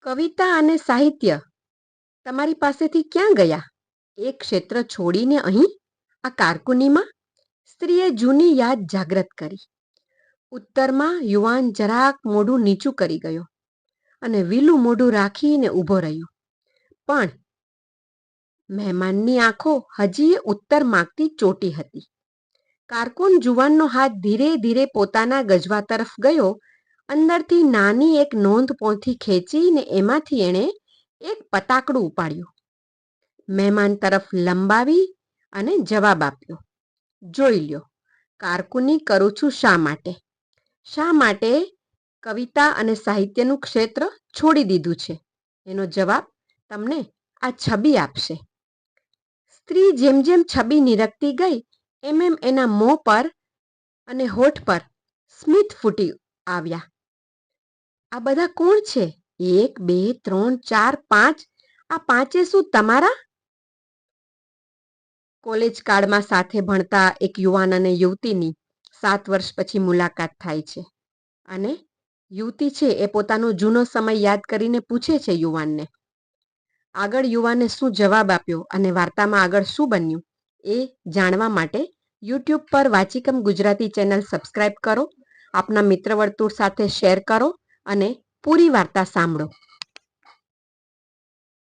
કવિતા અને સાહિત્ય તમારી પાસેથી ક્યાં ગયા? એ ક્ષેત્ર છોડીને અહીં આ કારકુનીમાં? સ્ત્રીએ જૂની યાદ જાગ્રત કરી. ઉત્તરમાં યુવાન જરાક મોઢું નીચું કરી ગયો અને વીલું મોઢું રાખીને ઊભો રહ્યો. પણ મહેમાનની આંખો હજી એ ઉત્તર માગતી ચોટી હતી. કારકુન જુવાનનો હાથ ધીરે ધીરે પોતાના ગજવા તરફ ગયો. અંદરથી નાની એક નોંધ પોથી ખેંચીને એમાંથી એણે એક પતાકડું ઉપાડ્યું. મહેમાન તરફ લંબાવી અને જવાબ આપ્યો, જોઈ લ્યો, કારકુની કરું છું શા માટે? શા માટે કવિતા અને સાહિત્યનું ક્ષેત્ર છોડી દીધું છે? એનો જવાબ તમને આ છબી આપશે. સ્ત્રી જેમ જેમ છબી નિરખતી ગઈ એમ એમ એના મોં પર અને હોઠ પર સ્મિત ફૂટી આવ્યા. આ બધા કોણ છે? 1 2 3 4 5. આ પાંચે શું તમારા? કોલેજ કાળમાં સાથે ભણતા એક યુવાન અને યુવતીની 7 વર્ષ પછી મુલાકાત થાય છે અને યુવતી છે એ પોતાનો જૂનો સમય યાદ કરીને પૂછે છે યુવાનને. આગળ યુવાને શું જવાબ આપ્યો અને વાર્તામાં આગળ શું બન્યું એ જાણવા માટે યુટ્યુબ પર વાચિકમ ગુજરાતી ચેનલ સબસ્ક્રાઈબ કરો, આપના મિત્ર વર્તુળ સાથે શેર કરો અને પૂરી વાર્તા સાંભળો.